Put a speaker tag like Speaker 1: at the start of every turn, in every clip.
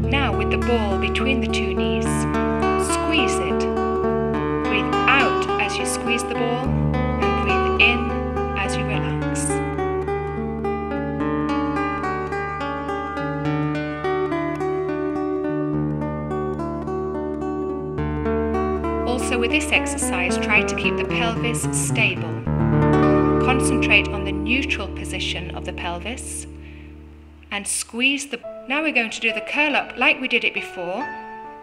Speaker 1: Now with the ball between the two knees, squeeze it. Breathe out as you squeeze the ball and breathe in as you relax. Also with this exercise, try to keep the pelvis stable. Concentrate on the neutral position of the pelvis and squeeze the... Now we're going to do the curl up like we did it before,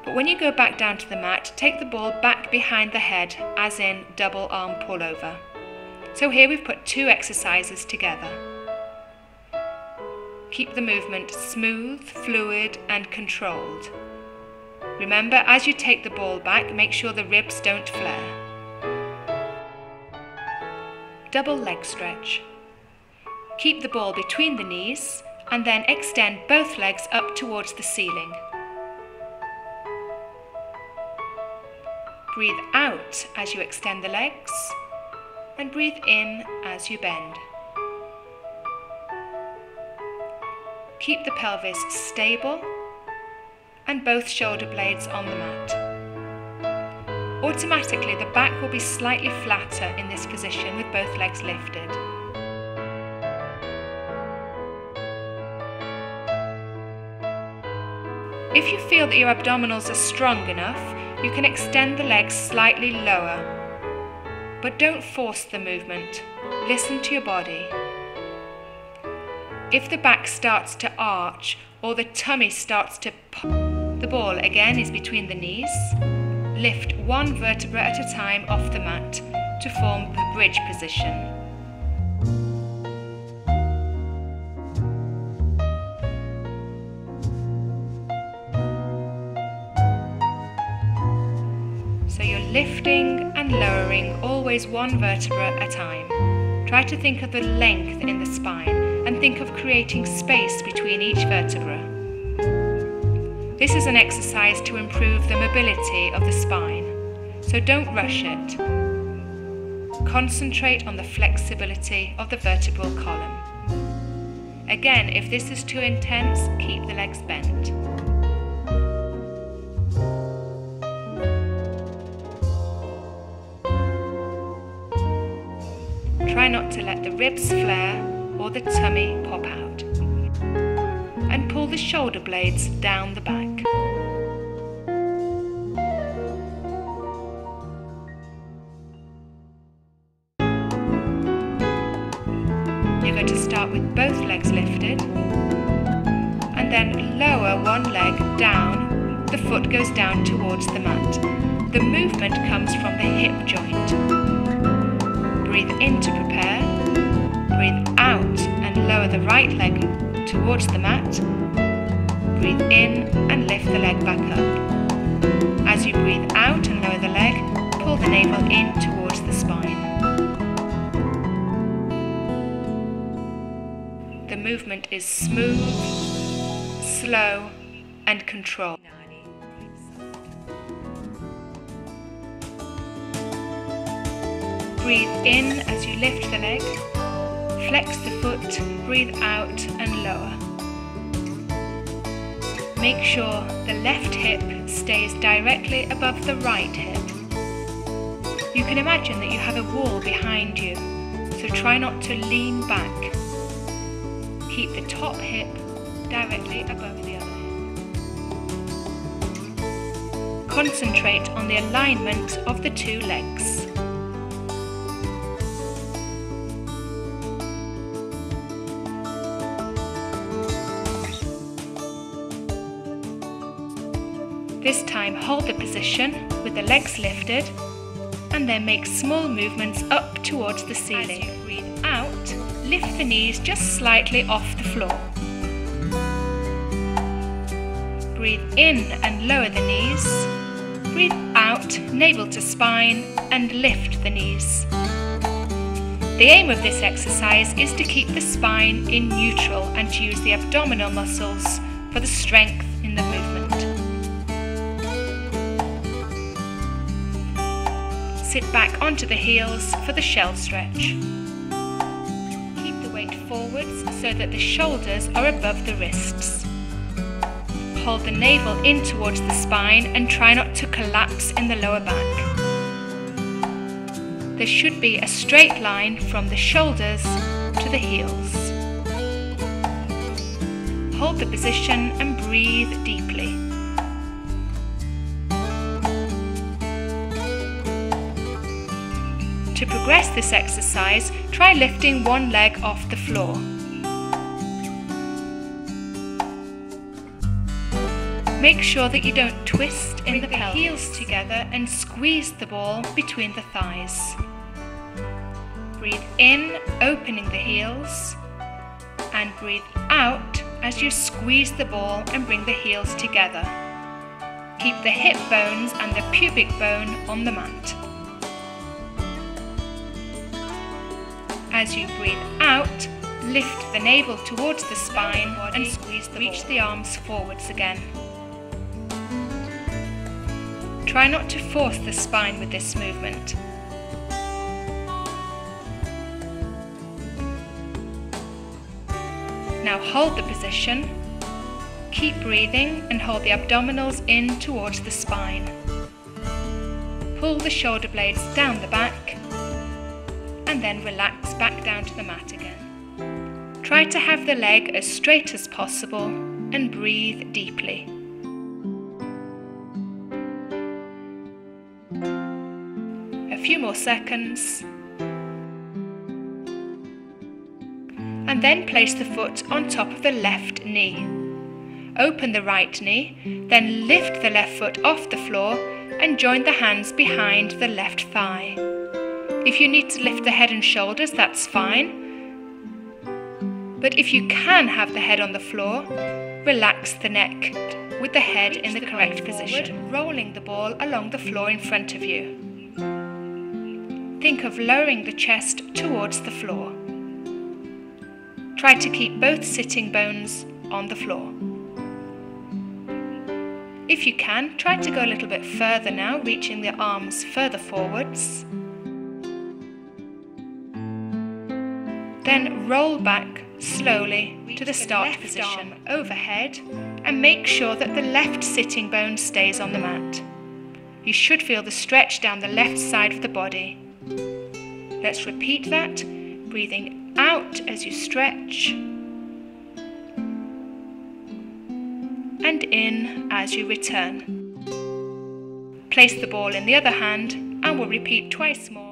Speaker 1: but when you go back down to the mat, take the ball back behind the head, as in double arm pullover. So here we've put two exercises together. Keep the movement smooth, fluid and controlled. Remember, as you take the ball back, make sure the ribs don't flare. Double leg stretch. Keep the ball between the knees and then extend both legs up towards the ceiling. Breathe out as you extend the legs and breathe in as you bend. Keep the pelvis stable and both shoulder blades on the mat. Automatically, the back will be slightly flatter in this position with both legs lifted. If you feel that your abdominals are strong enough, you can extend the legs slightly lower. But don't force the movement. Listen to your body. If the back starts to arch or the tummy starts to pop, the ball again is between the knees. Lift one vertebra at a time off the mat to form the bridge position. So you're lifting and lowering always one vertebra at a time. Try to think of the length in the spine and think of creating space between each vertebra. This is an exercise to improve the mobility of the spine, so don't rush it. Concentrate on the flexibility of the vertebral column. Again, if this is too intense, keep the legs bent. Try not to let the ribs flare or the tummy pop out. And pull the shoulder blades down the back. You're going to start with both legs lifted and then lower one leg down. The foot goes down towards the mat. The movement comes from the hip joint. Breathe in to prepare. Breathe out and lower the right leg towards the mat. Breathe in and lift the leg back up. As you breathe out and lower the leg, pull the navel in towards the spine. The movement is smooth, slow and controlled. Breathe in as you lift the leg. Flex the foot, breathe out and lower. Make sure the left hip stays directly above the right hip. You can imagine that you have a wall behind you, so try not to lean back. Keep the top hip directly above the other hip. Concentrate on the alignment of the two legs. This time hold the position with the legs lifted and then make small movements up towards the ceiling. As you breathe out, lift the knees just slightly off the floor. Breathe in and lower the knees. Breathe out, navel to spine and lift the knees. The aim of this exercise is to keep the spine in neutral and to use the abdominal muscles for the strength in the movement. Sit back onto the heels for the shell stretch. Keep the weight forwards so that the shoulders are above the wrists. hold the navel in towards the spine and try not to collapse in the lower back. There should be a straight line from the shoulders to the heels. Hold the position and breathe deeply. To progress this exercise, try lifting one leg off the floor. Make sure that you don't twist in the pelvis. Heels together and squeeze the ball between the thighs. Breathe in, opening the heels, and breathe out as you squeeze the ball and bring the heels together. Keep the hip bones and the pubic bone on the mat. As you breathe out, lift the navel towards the spine and squeeze the ball. Reach the arms forwards again. Try not to force the spine with this movement. Now hold the position, keep breathing and hold the abdominals in towards the spine. Pull the shoulder blades down the back and then relax back down to the mat again. Try to have the leg as straight as possible and breathe deeply. A few more seconds. And then place the foot on top of the left knee. Open the right knee, then lift the left foot off the floor and join the hands behind the left thigh. If you need to lift the head and shoulders, that's fine. But if you can have the head on the floor, relax the neck with the head in the correct position, rolling the ball along the floor in front of you. Think of lowering the chest towards the floor. Try to keep both sitting bones on the floor. If you can, try to go a little bit further now, reaching the arms further forwards. Then roll back slowly to the start position overhead and make sure that the left sitting bone stays on the mat. You should feel the stretch down the left side of the body. Let's repeat that, breathing out as you stretch and in as you return. Place the ball in the other hand and we'll repeat twice more.